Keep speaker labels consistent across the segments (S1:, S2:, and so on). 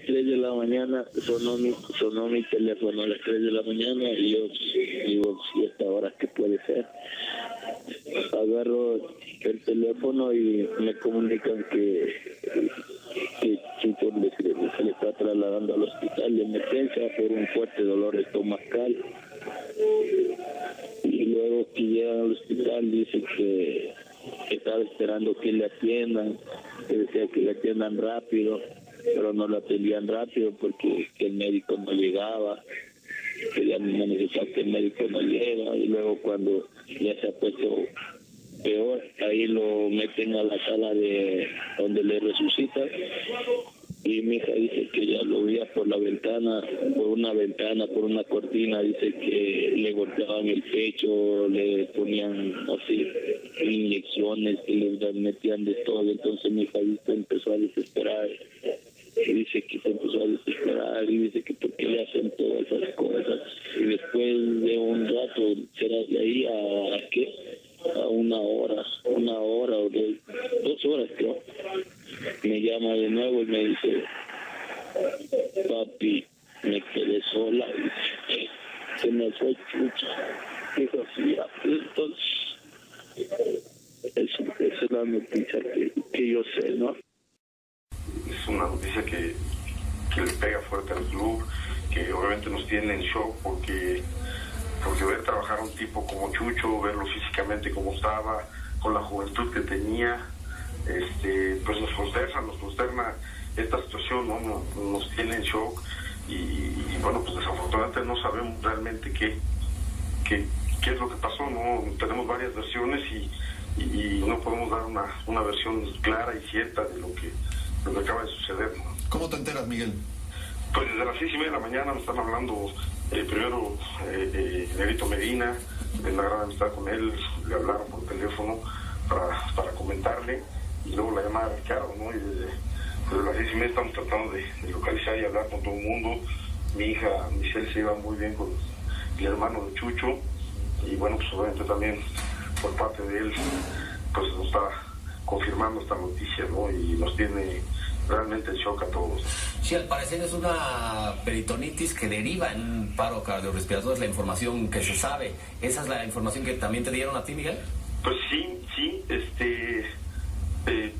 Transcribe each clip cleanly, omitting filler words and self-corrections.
S1: 3 de la mañana sonó mi teléfono a las 3 de la mañana y yo digo, ¿y esta hora qué puede ser? Agarro el teléfono y me comunican que Chucho se le está trasladando al hospital de emergencia por un fuerte dolor estomacal. Y luego que llega al hospital dice que estaba esperando que le atiendan, que decía que le atiendan rápido, pero no lo atendían rápido porque el médico no llegaba, que ya me manifestaba que el médico no llega, y luego cuando ya se ha puesto peor, ahí lo meten a la sala de donde le resucitan, y mi hija dice que ya lo veía por la ventana, por una cortina, dice que le golpeaban el pecho, le ponían así inyecciones, que le metían de todo. Entonces mi hija empezó a desesperar, y dice que se empezó a desesperar, y dice que por qué le hacen todas esas cosas. Y después de un rato, será de ahí a ¿qué? A una hora o 2 horas creo, me llama de nuevo y me dice, papi, me quedé sola, y se me fue Chucha. Dijo, sí, entonces esa es la noticia que yo sé, ¿no?
S2: Es una noticia que le pega fuerte al club, que obviamente nos tiene en shock porque ver trabajar a un tipo como Chucho, verlo físicamente como estaba, con la juventud que tenía, pues nos consterna esta situación, ¿no? Nos tiene en shock y bueno, pues desafortunadamente no sabemos realmente qué es lo que pasó, ¿no? Tenemos varias versiones y no podemos dar una versión clara y cierta de lo que acaba de suceder, ¿no?
S3: ¿Cómo te enteras, Miguel?
S2: Pues desde las 6:30 de la mañana me están hablando, primero Negrito Medina, de la gran amistad con él, le hablaron por teléfono para comentarle, y luego la llamada de Ricardo, ¿no? Y desde las 6:30 estamos tratando de localizar y hablar con todo el mundo. Mi hija Michelle se iba muy bien con el hermano de Chucho, y bueno, pues obviamente también por parte de él, pues nos está confirmando esta noticia, ¿no? Y nos tiene realmente en shock a todos.
S4: Sí, al parecer es una peritonitis que deriva en un paro cardiorrespiratorio, es la información que se sabe. ¿Esa es la información que también te dieron a ti, Miguel?
S2: Pues sí,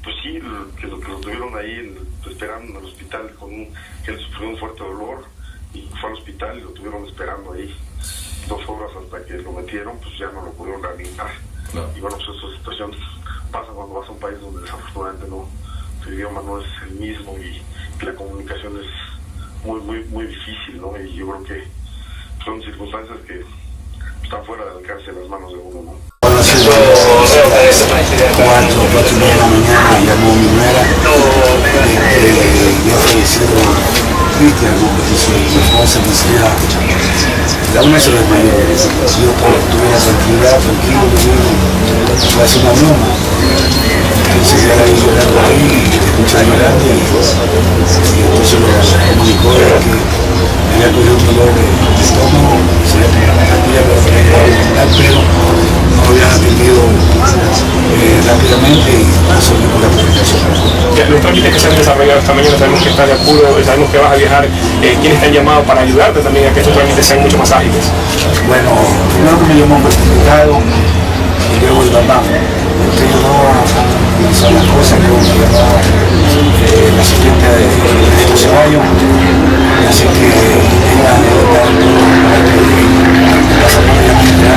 S2: pues sí, que lo tuvieron ahí esperando en el hospital que él sufrió un fuerte dolor y fue al hospital y lo tuvieron esperando ahí 2 horas hasta que lo metieron, pues ya no lo pudieron reanimar. Claro. Y bueno, pues esas situaciones pasan cuando vas a un país donde desafortunadamente tu idioma no es el mismo y la comunicación es muy difícil, ¿no? Y yo creo que son circunstancias que están fuera del alcance de las manos de uno, ¿no?
S5: Cuando se lo 4:30 de la mañana llamó mi nuera, ya falleció Cristian, que su esposa decía, la una se desmayó, yo tuve la tranquilidad, tranquilo, fue hacer una broma. Entonces ya la vi llorando ahí, escuché llorando y entonces me comunicó que había cogido un dolor de estómago, se había pegado la pastilla para pero no lo habían atendido rápidamente y resolvió con la comunicación.
S6: Los trámites que se han desarrollado esta mañana, sabemos que estás de apuro, sabemos que vas a viajar, ¿quiénes te han llamado para ayudarte también a que estos trámites sean mucho más ágiles? Bueno,
S5: primero que me llamó un certificado y luego el mamá, que ayudó a realizar las cosas con la asistente de Ceballos, así que ella debe dar pasa por ella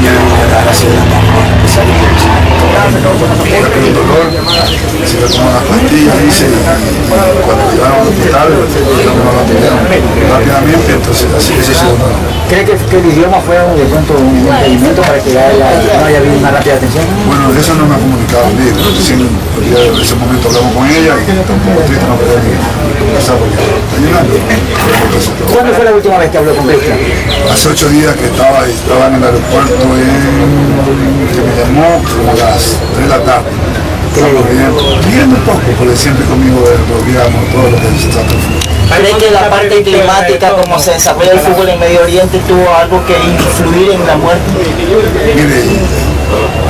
S5: ya le voy a dar así la mano el dolor se le tomó las pastillas, dice, y cuando llegaron al hospital no lo atendieron rápidamente, entonces así que se hizo.
S7: ¿Cree que el idioma fue de pronto un impedimento para que no haya habido una rápida atención?
S5: Bueno, de eso no me ha comunicado bien, en ese momento hablamos con ella y tampoco no podía conversar porque ayudando.
S7: ¿Cuándo fue la última vez que habló con Cristian?
S5: Hace 8 días que estaba en el aeropuerto que me llamó como a las 3 de la tarde. Viendo un poco, porque siempre conmigo digamos todo lo que se trata de fútbol.
S8: ¿Cree que la parte climática, como se desarrolla el fútbol en Medio Oriente, tuvo algo que influir en la muerte?
S5: Mire,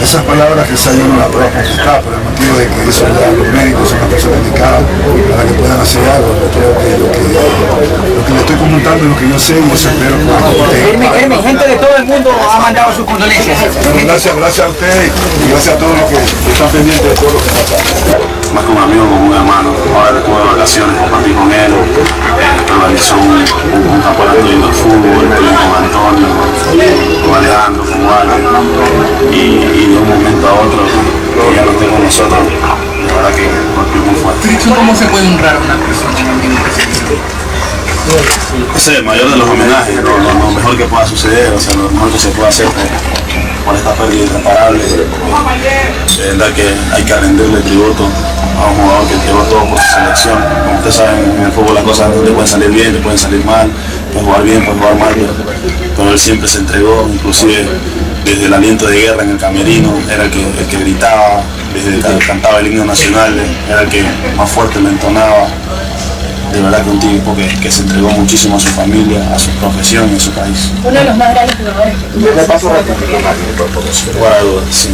S5: esas palabras quizás yo no las puedo contestar por el motivo de que eso ya los médicos son las personas indicadas, hacer algo. Creo que lo que le estoy comentando es lo que yo sé y eso espero que
S7: gente de todo el mundo ha mandado sus condolencias.
S5: Bueno, gracias a ustedes y gracias a todos los que están pendientes de todo lo que pasa.
S3: Más como un amigo, como un hermano. Ahora después de vacaciones compartí con él, analizó un campeonato lindo de fútbol, con Antonio, con Alejandro, con Wally, y de un momento a otro que ya no esté con nosotros, la verdad que golpeó muy fuerte.
S9: ¿Cómo se puede honrar a una persona?
S3: No sé, el mayor de los homenajes, lo mejor que pueda suceder, o sea, lo mejor que se pueda hacer por esta pérdida irreparable. De verdad que hay que rendirle tributo a un jugador que tiró todo por su selección. Como ustedes saben, en el fútbol las cosas te pueden salir bien, te pueden salir mal, puedes jugar bien, puedes jugar mal, pero él siempre se entregó, inclusive desde el aliento de guerra en el camerino, era el que gritaba, desde que cantaba el himno nacional, era el que más fuerte lo entonaba. De verdad que un tipo que se entregó muchísimo a su familia, a su profesión y a su país.
S9: Uno de los más grandes jugadores que tuvo.
S3: Sin lugar a dudas.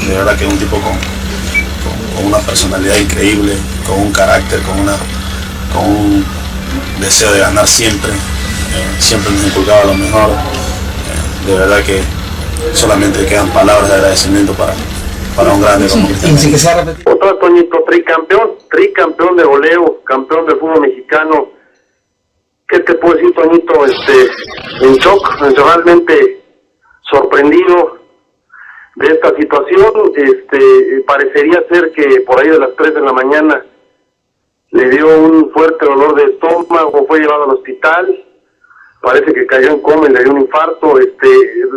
S3: De verdad que es un tipo con una personalidad increíble, con un carácter, con un deseo de ganar siempre. Siempre nos inculcaba lo mejor. De verdad que solamente quedan palabras de agradecimiento para un grande como Cristiano.
S2: Otro Toñito, tricampeón de goleo, campeón del fútbol mexicano. ¿Qué te puedo decir, Toñito? En shock, realmente sorprendido de esta situación. Parecería ser que por ahí de las 3 de la mañana le dio un fuerte dolor de estómago, fue llevado al hospital, parece que cayó en coma y le dio un infarto.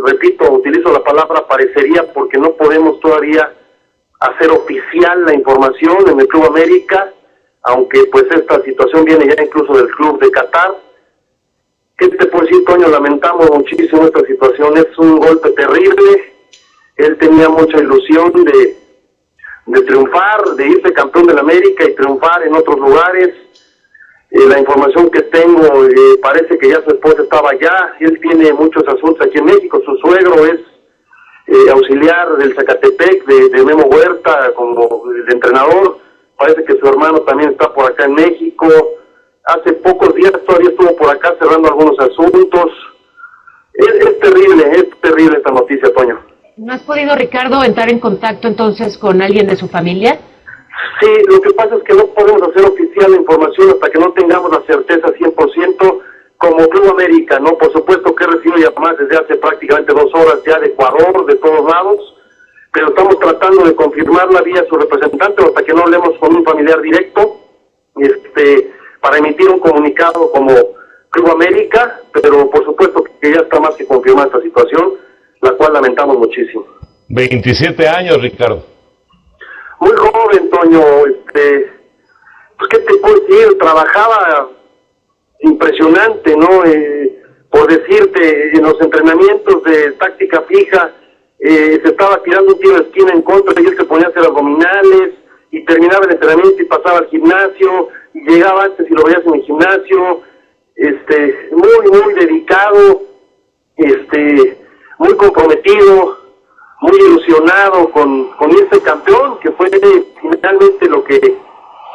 S2: Repito, utilizo la palabra parecería porque no podemos todavía hacer oficial la información en el Club América, aunque pues esta situación viene ya incluso del Club de Qatar. ¿Qué te puedo decir, Toño? Lamentamos muchísimo esta situación, es un golpe terrible. Él tenía mucha ilusión de triunfar, de irse campeón del América y triunfar en otros lugares. La información que tengo, parece que ya su esposa estaba allá. Él tiene muchos asuntos aquí en México, su suegro es auxiliar del Zacatepec, de Memo Huerta, como el entrenador. Parece que su hermano también está por acá en México. Hace pocos días todavía estuvo por acá cerrando algunos asuntos. Es terrible esta noticia, Toño.
S9: ¿No has podido, Ricardo, entrar en contacto entonces con alguien de su familia?
S2: Sí, lo que pasa es que no podemos hacer oficial la información hasta que no tengamos la certeza 100%. Como Club América, ¿no? Por supuesto que he recibido llamadas desde hace prácticamente 2 horas ya de Ecuador, de todos lados, pero estamos tratando de confirmarla vía su representante hasta que no hablemos con un familiar directo, para emitir un comunicado como Club América, pero por supuesto que ya está más que confirmada esta situación, la cual lamentamos muchísimo.
S10: 27 años, Ricardo.
S2: Muy joven, Toño, pues qué te puedo decir, trabajaba impresionante, ¿no? Por decirte, en los entrenamientos de táctica fija, se estaba tirando un tiro de esquina en contra y él se ponía a hacer abdominales y terminaba el entrenamiento y pasaba al gimnasio y llegaba antes y lo veías en el gimnasio, muy dedicado, muy comprometido, muy ilusionado con irse campeón, que fue finalmente lo que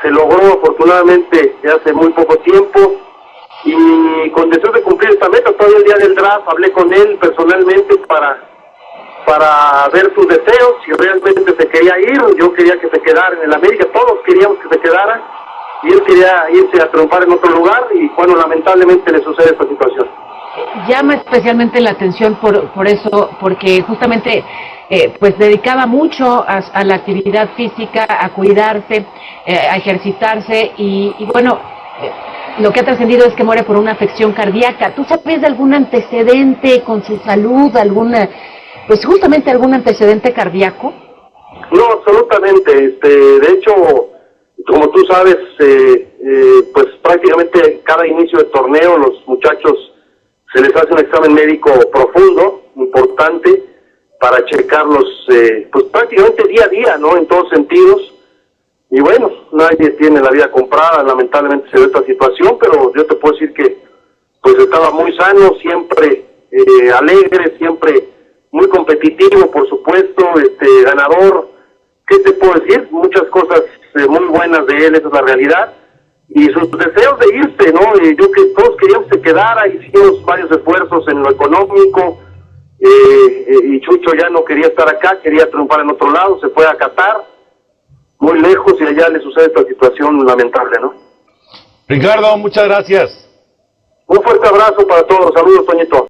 S2: se logró afortunadamente hace muy poco tiempo. Y con deseo de cumplir esta meta, todavía el día del draft hablé con él personalmente para ver sus deseos, si realmente se quería ir. Yo quería que se quedara en el América, todos queríamos que se quedara, y él quería irse a triunfar en otro lugar, y bueno, lamentablemente le sucede esta situación.
S9: Llama especialmente la atención por eso, porque justamente pues dedicaba mucho a la actividad física, a cuidarse, a ejercitarse, y bueno, lo que ha trascendido es que muere por una afección cardíaca. ¿Tú sabes de algún antecedente con su salud, pues justamente algún antecedente cardíaco?
S2: No, absolutamente. De hecho, como tú sabes, pues prácticamente cada inicio de torneo los muchachos se les hace un examen médico profundo, importante, para checarlos pues prácticamente día a día, ¿no? En todos sentidos. Y bueno, nadie tiene la vida comprada, lamentablemente se ve esta situación, pero yo te puedo decir que pues estaba muy sano, siempre alegre, siempre muy competitivo, por supuesto, ganador. ¿Qué te puedo decir? Muchas cosas muy buenas de él, esa es la realidad.
S11: y sus deseos de irse, ¿no? Yo que todos queríamos que se quedara, hicimos varios esfuerzos en lo económico, y Chucho ya no quería estar acá, quería triunfar en otro lado, se fue a Qatar, muy lejos, y allá le sucede esta situación lamentable, ¿no?
S10: Ricardo, muchas gracias.
S11: Un fuerte abrazo para todos, saludos, Toñito.